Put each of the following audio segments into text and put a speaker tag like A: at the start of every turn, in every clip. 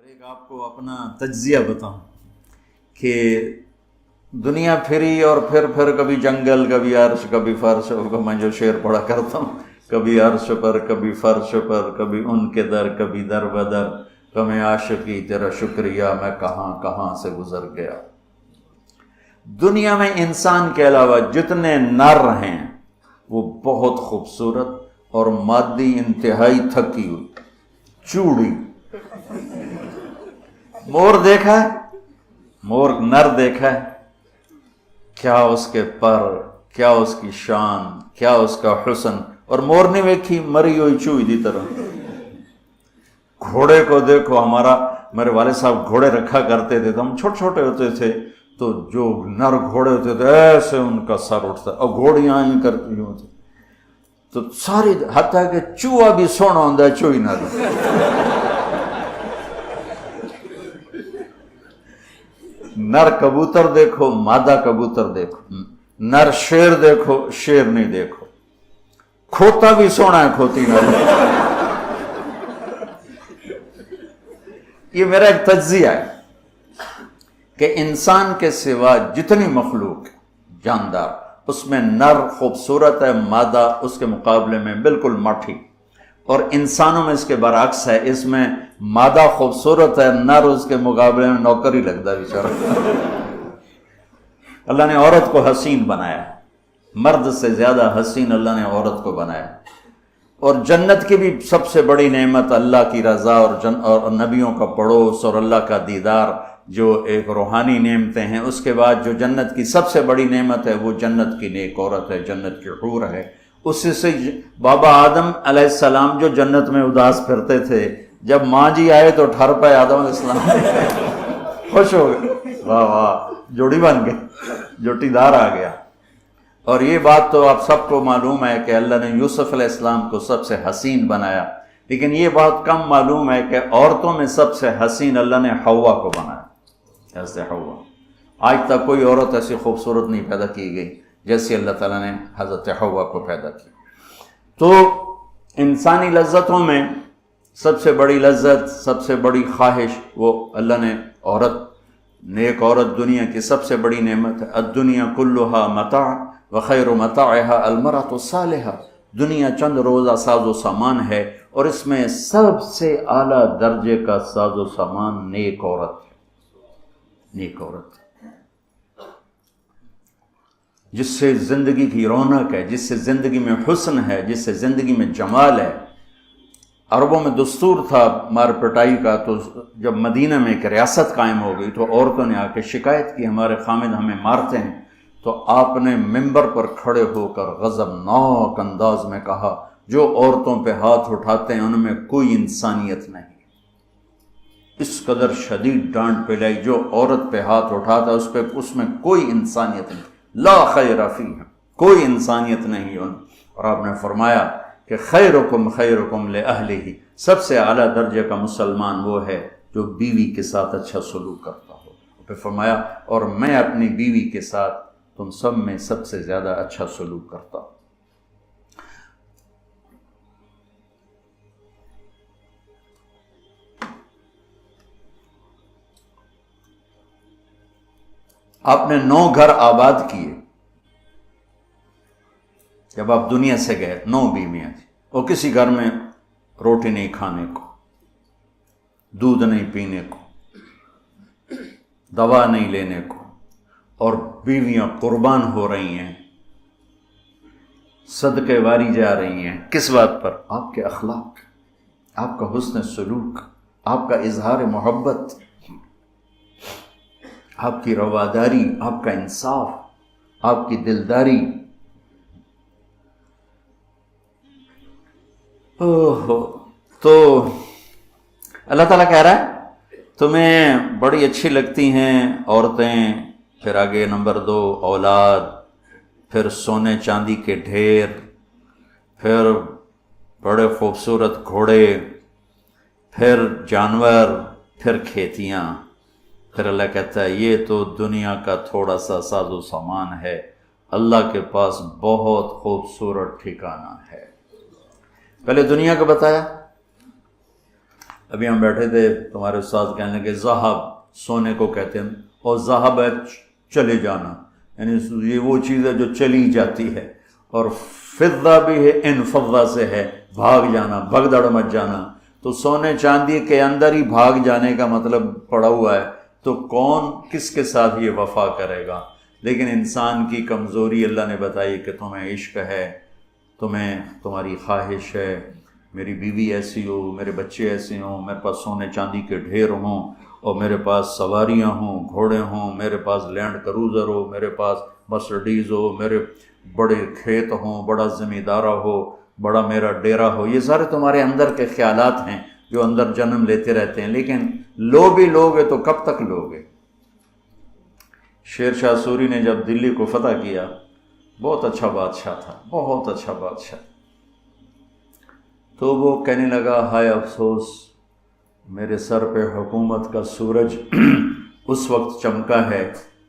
A: اور ایک آپ کو اپنا تجزیہ بتاؤں کہ دنیا پھری اور پھر کبھی جنگل، کبھی عرش، کبھی فرش، میں جو شعر پڑھا کرتا ہوں، کبھی عرش پر، کبھی فرش پر، کبھی ان کے در، کبھی در بدر، کبھی عاشقی تیرا شکریہ میں کہاں کہاں سے گزر گیا۔ دنیا میں انسان کے علاوہ جتنے نر ہیں وہ بہت خوبصورت اور مادی انتہائی تھکی ہوئی چوڑی۔ مور دیکھا ہے؟ مور نر دیکھا ہے؟ کیا اس کے پر، کیا اس کی شان، کیا اس کا حسن، اور مور نہیں ویکھی مری ہوئی چوئی دی طرح۔ گھوڑے کو دیکھو، میرے والد صاحب گھوڑے رکھا کرتے تھے تو ہم چھوٹے چھوٹے ہوتے تھے تو جو نر گھوڑے ہوتے تھے ایسے ان کا سر اٹھتا، اور گھوڑیاں ہی کرتی ہوتی تو ساری، حتیٰ کہ چوہا بھی سونا ہوتا ہے چوئی نر۔ نر کبوتر دیکھو، مادہ کبوتر دیکھو، نر شیر دیکھو، شیر نہیں دیکھو، کھوتا بھی سونا ہے کھوتی نر۔ یہ میرا ایک تجزیہ ہے کہ انسان کے سوا جتنی مخلوق جاندار، اس میں نر خوبصورت ہے، مادہ اس کے مقابلے میں بالکل ماٹھی، اور انسانوں میں اس کے برعکس ہے، اس میں مادہ خوبصورت ہے، نر اس کے مقابلے میں نوکر ہی لگتا ہے بیچارہ۔ اللہ نے عورت کو حسین بنایا، مرد سے زیادہ حسین اللہ نے عورت کو بنایا، اور جنت کی بھی سب سے بڑی نعمت اللہ کی رضا اور نبیوں کا پڑوس اور اللہ کا دیدار، جو ایک روحانی نعمتیں ہیں۔ اس کے بعد جو جنت کی سب سے بڑی نعمت ہے وہ جنت کی نیک عورت ہے، جنت کی حور ہے۔ اسی سے بابا آدم علیہ السلام جو جنت میں اداس پھرتے تھے، جب ماں جی آئے تو ٹھر پائے آدم علیہ السلام، خوش ہو گئے، واہ واہ جوڑی بن گئی، جوٹی دار آ گیا۔ اور یہ بات تو آپ سب کو معلوم ہے کہ اللہ نے یوسف علیہ السلام کو سب سے حسین بنایا، لیکن یہ بات کم معلوم ہے کہ عورتوں میں سب سے حسین اللہ نے حوا کو بنایا۔ ایسے حوا، آج تک کوئی عورت ایسی خوبصورت نہیں پیدا کی گئی جیسے اللہ تعالیٰ نے حضرت حوا کو پیدا کی۔ تو انسانی لذتوں میں سب سے بڑی لذت، سب سے بڑی خواہش وہ اللہ نے عورت، نیک عورت دنیا کی سب سے بڑی نعمت ہے۔ الدنیا کلھا متاع وخیر متاعها المرأة الصالحہ، دنیا چند روزہ ساز و سامان ہے، اور اس میں سب سے اعلیٰ درجے کا ساز و سامان نیک عورت ہے۔ نیک عورت جس سے زندگی کی رونق ہے، جس سے زندگی میں حسن ہے، جس سے زندگی میں جمال ہے۔ عربوں میں دستور تھا مار پٹائی کا، تو جب مدینہ میں ایک ریاست قائم ہو گئی تو عورتوں نے آ کے شکایت کی ہمارے خامد ہمیں مارتے ہیں، تو آپ نے ممبر پر کھڑے ہو کر غضبناک انداز میں کہا، جو عورتوں پہ ہاتھ اٹھاتے ہیں ان میں کوئی انسانیت نہیں۔ اس قدر شدید ڈانٹ پلائی، جو عورت پہ ہاتھ اٹھاتا ہے اس میں کوئی انسانیت نہیں، لا خیر فیہ، کوئی انسانیت نہیں ان۔ اور آپ نے فرمایا کہ خیرکم خیرکم لأہلہ، سب سے اعلیٰ درجے کا مسلمان وہ ہے جو بیوی کے ساتھ اچھا سلوک کرتا ہو۔ پھر فرمایا اور میں اپنی بیوی کے ساتھ تم سب میں سب سے زیادہ اچھا سلوک کرتا ہوں۔ آپ نے 9 گھر آباد کیے جب آپ دنیا سے گئے، 9 بیویاں تھیں، اور کسی گھر میں روٹی نہیں کھانے کو، دودھ نہیں پینے کو، دوا نہیں لینے کو، اور بیویاں قربان ہو رہی ہیں، صدقے واری جا رہی ہیں۔ کس بات پر؟ آپ کے اخلاق، آپ کا حسن سلوک، آپ کا اظہار محبت، آپ کی رواداری، آپ کا انصاف، آپ کی دلداری۔ تو اللہ تعالیٰ کہہ رہا ہے تمہیں بڑی اچھی لگتی ہیں عورتیں، پھر آگے نمبر 2 اولاد، پھر سونے چاندی کے ڈھیر، پھر بڑے خوبصورت گھوڑے، پھر جانور، پھر کھیتیاں۔ پھر اللہ کہتا ہے یہ تو دنیا کا تھوڑا سا ساز و سامان ہے، اللہ کے پاس بہت خوبصورت ٹھکانہ ہے۔ پہلے دنیا کا بتایا، ابھی ہم بیٹھے تھے، تمہارے استاد کہنے لگے ذہب سونے کو کہتے ہیں، اور ذہب ہے چلے جانا، یعنی یہ وہ چیز ہے جو چلی جاتی ہے، اور فضہ بھی ہے انفضہ سے ہے بھاگ جانا، بھگدڑ مچ جانا۔ تو سونے چاندی کے اندر ہی بھاگ جانے کا مطلب پڑا ہوا ہے، تو کون کس کے ساتھ یہ وفا کرے گا؟ لیکن انسان کی کمزوری اللہ نے بتائی کہ تمہیں عشق ہے، تمہیں تمہاری خواہش ہے میری بیوی ایسی ہو، میرے بچے ایسے ہوں، میرے پاس سونے چاندی کے ڈھیر ہوں، اور میرے پاس سواریاں ہوں، گھوڑے ہوں، میرے پاس لینڈ کروزر ہو، میرے پاس مرسڈیز ہو، میرے بڑے کھیت ہوں، بڑا زمیندارہ ہو، بڑا میرا ڈیرا ہو۔ یہ سارے تمہارے اندر کے خیالات ہیں جو اندر جنم لیتے رہتے ہیں، لیکن لو بھی لوگے تو کب تک لوگے؟ شیر شاہ سوری نے جب دلی کو فتح کیا، بہت اچھا بادشاہ تھا، بہت اچھا بادشاہ، تو وہ کہنے لگا ہائے افسوس، میرے سر پہ حکومت کا سورج اس وقت چمکا ہے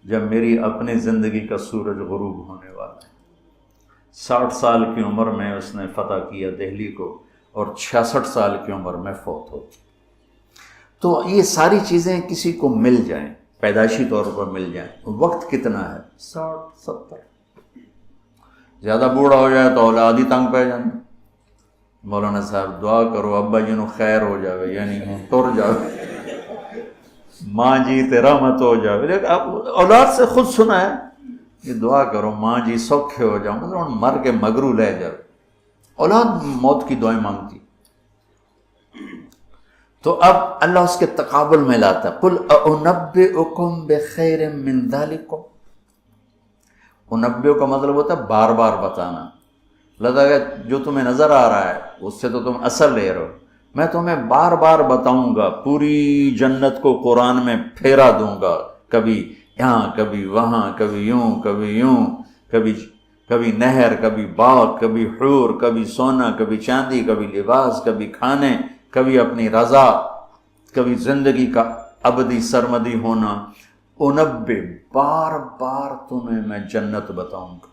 A: جب میری اپنی زندگی کا سورج غروب ہونے والا ہے۔ 60 سال کی عمر میں اس نے فتح کیا دہلی کو، اور 66 سال کی عمر میں فوت ہو۔ تو یہ ساری چیزیں کسی کو مل جائیں، پیدائشی طور پر مل جائیں، وقت کتنا ہے؟ 60 70۔ زیادہ بوڑھا ہو جائے تو اولاد ہی تنگ پہ جائیں۔ مولانا صاحب دعا کرو ابا جی نو خیر ہو جاوے، یعنی تر جاوے، ماں جی تیرا مت ہو جاوے۔ لیکن اب اولاد سے خود سنا ہے، یہ دعا کرو ماں جی سوکھے ہو جاؤ، مطلب مر کے مگرو لے جاؤ۔ اولاد موت کی دعائیں مانگتی، تو اب اللہ اس کے تقابل میں لاتا ہے، قل اُنَبِّئُكُم بِخَيْرٍ مِّن ذَلِكُمْ۔ انبیو کا مطلب ہوتا ہے بار بار بتانا۔ لگا کہ جو تمہیں نظر آ رہا ہے اس سے تو تم اثر لے رہے ہو، میں تمہیں بار بار بتاؤں گا، پوری جنت کو قرآن میں پھیرا دوں گا، کبھی یہاں کبھی وہاں، کبھی یوں کبھی یوں، کبھی نہر، کبھی باغ، کبھی حور، کبھی سونا، کبھی چاندی، کبھی لباس، کبھی کھانے، کبھی اپنی رضا، کبھی زندگی کا ابدی سرمدی ہونا۔ انبے، بار بار تمہیں میں جنت بتاؤں گا۔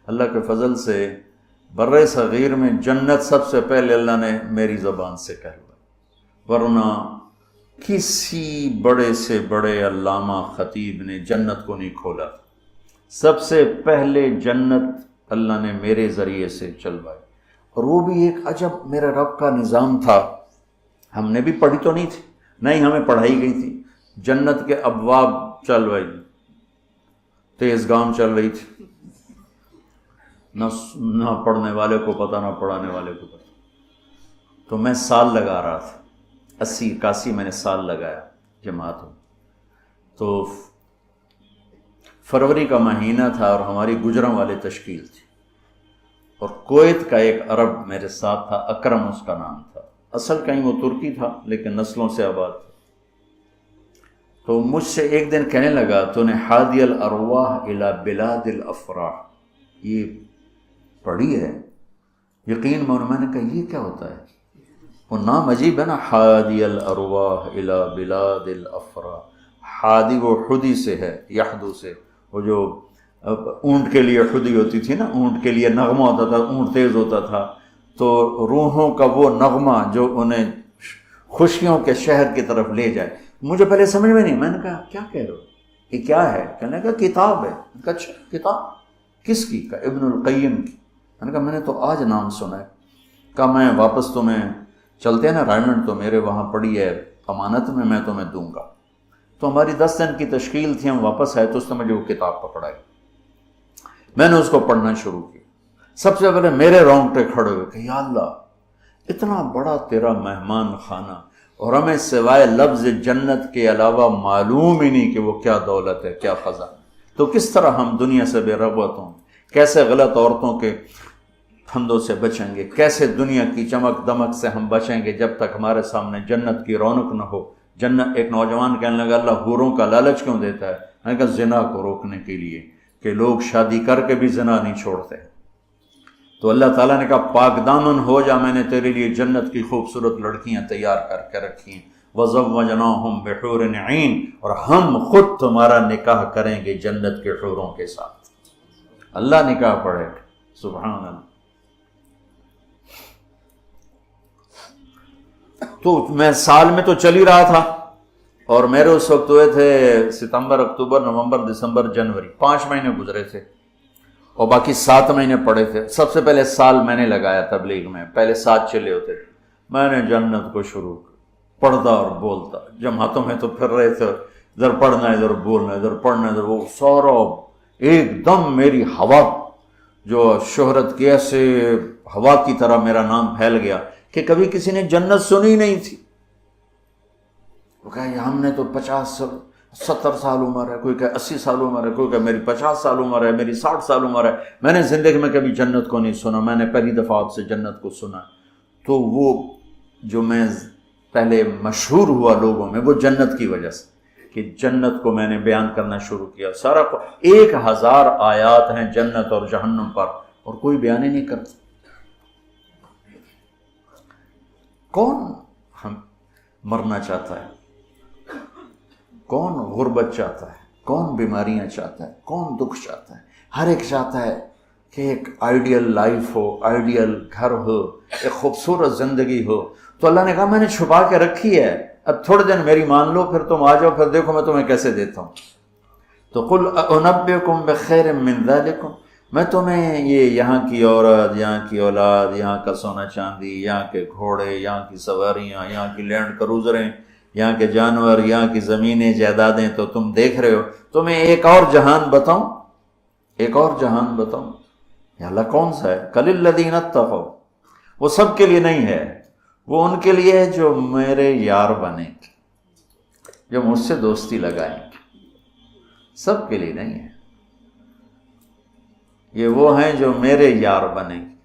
A: اللہ کے فضل سے بر صغیر میں جنت سب سے پہلے اللہ نے میری زبان سے کہلوائی، ورنہ کسی بڑے سے بڑے علامہ خطیب نے جنت کو نہیں کھولا۔ سب سے پہلے جنت اللہ نے میرے ذریعے سے چلوائی، اور وہ بھی ایک عجب میرے رب کا نظام تھا۔ ہم نے بھی پڑھی تو نہیں تھی، نہیں ہمیں پڑھائی گئی تھی۔ جنت کے ابواب چلوائی، تیز گام چل رہی تھی، نہ پڑھنے والے کو پتہ نہ پڑھانے والے کو پتہ۔ تو میں سال لگا رہا تھا، 80 81 میں نے سال لگایا جماعت میں۔ تو فروری کا مہینہ تھا اور ہماری گجراں والے تشکیل تھی، اور کویت کا ایک عرب میرے ساتھ تھا، اکرم اس کا نام تھا، اصل کہیں وہ ترکی تھا لیکن نسلوں سے آباد تھا۔ تو مجھ سے ایک دن کہنے لگا تو نے حادی الارواح الی بلاد الافراح یہ پڑھی ہے؟ یقین میں نے کہا یہ کیا ہوتا ہے؟ وہ نام عجیب ہے نا، حادی الارواح الی بلاد الافراح۔ حادی وہ حدی سے ہے، یحدو سے، وہ جو اونٹ کے لیے حدی ہوتی تھی نا، اونٹ کے لیے نغمہ ہوتا تھا، اونٹ تیز ہوتا تھا، تو روحوں کا وہ نغمہ جو انہیں خوشیوں کے شہر کی طرف لے جائے۔ مجھے پہلے سمجھ میں نہیں، میں نے کہا کیا کہہ رہے ہو، یہ کیا ہے؟ کہنے کا کتاب ہے۔ میں نے کہا اچھا کتاب کس کی؟ کہا ابن القیم کی۔ میں نے کہا میں نے تو آج نام سنا ہے۔ کہا میں واپس تمہیں چلتے ہیں نا رائمنڈ، تو میرے وہاں پڑی ہے امانت میں تمہیں دوں گا۔ تو ہماری 10 دن کی تشکیل تھی، ہم واپس آئے تو اس نے مجھے وہ کتاب پکڑائی، میں نے اس کو پڑھنا شروع کیا۔ سب سے پہلے میرے رونگٹے کھڑے ہوئے کہ یا اللہ، اتنا بڑا تیرا مہمان خانہ، اور ہمیں سوائے لفظ جنت کے علاوہ معلوم ہی نہیں کہ وہ کیا دولت ہے، کیا خزانہ۔ تو کس طرح ہم دنیا سے بے رغبت ہوں، کیسے غلط عورتوں کے پھندوں سے بچیں گے، کیسے دنیا کی چمک دمک سے ہم بچیں گے جب تک ہمارے سامنے جنت کی رونق نہ ہو۔ جنت، ایک نوجوان کہنے لگا اللہ حوروں کا لالچ کیوں دیتا ہے؟ میں نے کہا زنا کو روکنے کے لیے، کہ لوگ شادی کر کے بھی زنا نہیں چھوڑتے۔ تو اللہ تعالیٰ نے کہا پاک دامن ہو جا، میں نے تیرے لیے جنت کی خوبصورت لڑکیاں تیار کر کے رکھی ہیں، وَزَوَّجْنَاهُمْ بِحُورٍ عِينٍ، اور ہم خود تمہارا نکاح کریں گے جنت کے حوروں کے ساتھ۔ اللہ نکاح پڑھے، سبحان اللہ۔ تو میں سال میں تو چل ہی رہا تھا، اور میرے اس وقت ہوئے تھے ستمبر، اکتوبر، نومبر، دسمبر، جنوری، 5 مہینے گزرے تھے اور باقی 7 مہینے پڑے تھے۔ سب سے پہلے سال میں نے لگایا تبلیغ میں، پہلے 7 چلے ہوتے تھے۔ میں نے جنت کو شروع پڑھتا اور بولتا، جماعتوں میں تو پھر رہے تھے، ادھر پڑھنا ادھر بولنا، ادھر پڑھنا ادھر، وہ سارا ایک دم میری ہوا جو شہرت کی، ایسے ہوا کی طرح میرا نام پھیل گیا کہ کبھی کسی نے جنت سنی نہیں تھی۔ وہ کہا یہ ہم نے تو 50-70 سال عمر ہے، کوئی کہ 80 سال عمر ہے، کوئی کہ میری 50 سال عمر ہے، میری 60 سال عمر ہے، میں نے زندگی میں کبھی جنت کو نہیں سنا، میں نے پہلی دفعہ آپ سے جنت کو سنا۔ تو وہ جو میں پہلے مشہور ہوا لوگوں میں، وہ جنت کی وجہ سے، کہ جنت کو میں نے بیان کرنا شروع کیا۔ سارا 1000 آیات ہیں جنت اور جہنم پر، اور کوئی بیان ہی نہیں کرتا۔ کون ہم مرنا چاہتا ہے؟ کون غربت چاہتا ہے؟ کون بیماریاں چاہتا ہے؟ کون دکھ چاہتا ہے؟ ہر ایک چاہتا ہے کہ ایک آئیڈیل لائف ہو، آئیڈیل گھر ہو، ایک خوبصورت زندگی ہو۔ تو اللہ نے کہا میں نے چھپا کے رکھی ہے، اب تھوڑے دن میری مان لو، پھر تم آ جاؤ، پھر دیکھو میں تمہیں کیسے دیتا ہوں۔ تو قل انبئکم بخیر من ذالکم، میں تمہیں یہ یہاں کی عورت، یہاں کی اولاد، یہاں کا سونا چاندی، یہاں کے گھوڑے، یہاں کی سواریاں، یہاں کی لینڈ کروزریں، یہاں کے جانور، یہاں کی زمینیں، جائیدادیں تو تم دیکھ رہے ہو، تمہیں ایک اور جہان بتاؤں؟ ایک اور جہان بتاؤں؟ یا اللہ کون سا ہے؟ قل الذین اتقوا، وہ سب کے لیے نہیں ہے، وہ ان کے لیے ہے جو میرے یار بنیں گے، جو مجھ سے دوستی لگائیں گے، سب کے لیے نہیں ہے۔ یہ وہ ہیں جو میرے یار بنیں گے،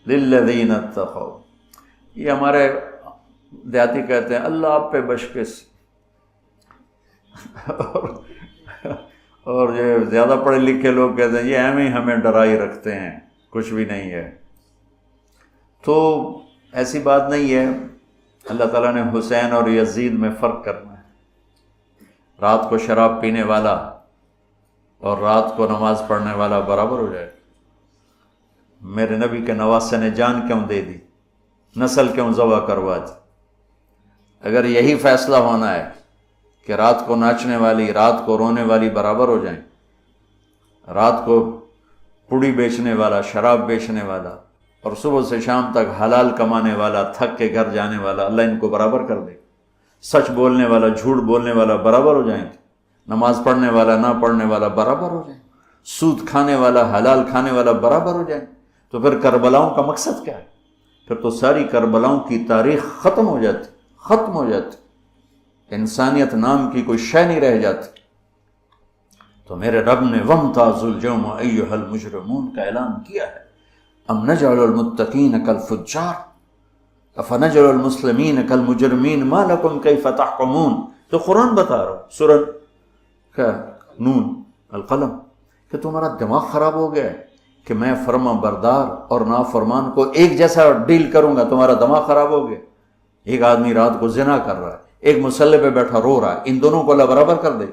A: للذین اتقوا۔ یہ ہمارے دیہاتی کہتے ہیں اللہ آپ پہ بشکش، اور یہ زیادہ پڑھے لکھے لوگ کہتے ہیں یہ ایم ہی ہمیں ڈرائی رکھتے ہیں، کچھ بھی نہیں ہے۔ تو ایسی بات نہیں ہے۔ اللہ تعالیٰ نے حسین اور یزید میں فرق کرنا ہے۔ رات کو شراب پینے والا اور رات کو نماز پڑھنے والا برابر ہو جائے۔ میرے نبی کے نواسے نے جان کیوں دے دی، نسل کیوں ذبح کروا دی؟ اگر یہی فیصلہ ہونا ہے کہ رات کو ناچنے والی، رات کو رونے والی برابر ہو جائیں، رات کو پوڑی بیچنے والا، شراب بیچنے والا، اور صبح سے شام تک حلال کمانے والا، تھک کے گھر جانے والا، اللہ ان کو برابر کر دے۔ سچ بولنے والا، جھوٹ بولنے والا برابر ہو جائیں گے، نماز پڑھنے والا، نہ پڑھنے والا برابر ہو جائیں، سود کھانے والا، حلال کھانے والا برابر ہو جائیں۔ تو پھر کربلاؤں کا مقصد کیا ہے؟ پھر تو ساری کربلاؤں کی تاریخ ختم ہو جاتی، ختم ہو جاتی، انسانیت نام کی کوئی شے نہیں رہ جاتی۔ تو میرے رب نے وَامْتَازُوا الْيَوْمَ أَيُّهَا الْمُجْرِمُونَ کا اعلان کیا ہے۔ ام نجعل المتقین کالفجار افنجعل المسلمین کالمجرمین ما لکم کیف تحکمون۔ تو قرآن بتا رہا ہوں، سورہ کیا نون القلم، کہ تمہارا دماغ خراب ہو گیا ہے کہ میں فرما بردار اور نافرمان کو ایک جیسا ڈیل کروں گا؟ تمہارا دماغ خراب ہو گیا۔ ایک آدمی رات کو زنا کر رہا ہے، ایک مصلی پہ بیٹھا رو رہا ہے، ان دونوں کو اللہ برابر کر دے۔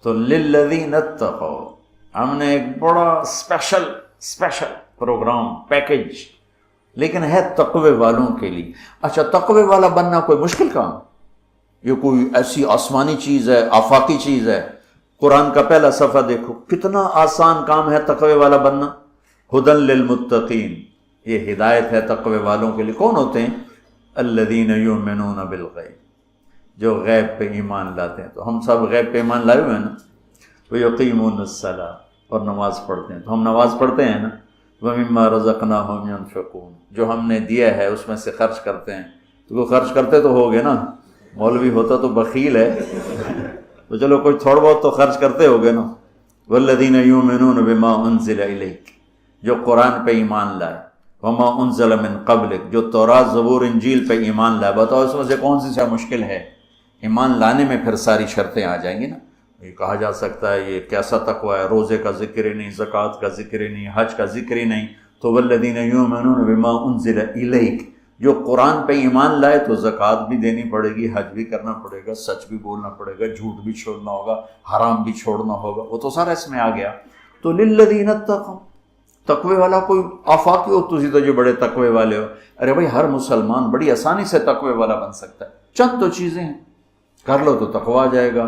A: تو للذین اتقوا، ہم نے ایک بڑا اسپیشل پروگرام، پیکج، لیکن ہے تقوی والوں کے لیے۔ اچھا، تقوی والا بننا کوئی مشکل کام؟ یہ کوئی ایسی آسمانی چیز ہے، آفاقی چیز ہے؟ قرآن کا پہلا صفحہ دیکھو، کتنا آسان کام ہے تقوی والا بننا۔ ہدی للمتقین، یہ ہدایت ہے تقوی والوں کے لیے۔ کون ہوتے ہیں؟ الذین یؤمنون بالغیب، جو غیب پہ ایمان لاتے ہیں۔ تو ہم سب غیب پہ ایمان لائے ہوئے ہیں نا۔ وَيُقِيمُونَ الصَّلَاةَ، اور نماز پڑھتے ہیں۔ تو ہم نماز پڑھتے ہیں نا۔ وَمِمَّا رَزَقْنَاهُمْ يُنْفِقُونَ، جو ہم نے دیا ہے اس میں سے خرچ کرتے ہیں۔ تو وہ خرچ کرتے تو ہوگے نا، مولوی ہوتا تو بخیل ہے تو چلو کوئی تھوڑا بہت تو خرچ کرتے ہوگے نا۔ وَالَّذِينَ يُؤْمِنُونَ بِمَا أُنزِلَ إِلَيْكَ، جو قرآن پہ ایمان لائے، وَمَا أُنزِلَ مِن قَبْلِكَ، جو تورات، زبور، انجیل پہ ایمان لائے۔ بتاؤ اس میں سے کون سی مشکل ہے؟ ایمان لانے میں پھر ساری شرطیں آ جائیں گی نا۔ یہ کہا جا سکتا ہے یہ کیسا تقوی ہے، روزے کا ذکر ہی نہیں، زکوٰۃ کا ذکر ہی نہیں، حج کا ذکر ہی نہیں۔ تو والذین یؤمنون بما انزل الیک، جو قرآن پہ ایمان لائے تو زکوٰۃ بھی دینی پڑے گی، حج بھی کرنا پڑے گا، سچ بھی بولنا پڑے گا، جھوٹ بھی چھوڑنا ہوگا، حرام بھی چھوڑنا ہوگا، وہ تو سارا اس میں آ گیا۔ تو للذین اتقوا، تقوی والا کوئی آفاقی ہو، تسی تو جو بڑے تقوی والے ہو. ارے بھائی ہر مسلمان بڑی آسانی سے تقوی والا بن سکتا ہے، چند تو چیزیں ہیں، کر لو تو تقوی آ جائے گا.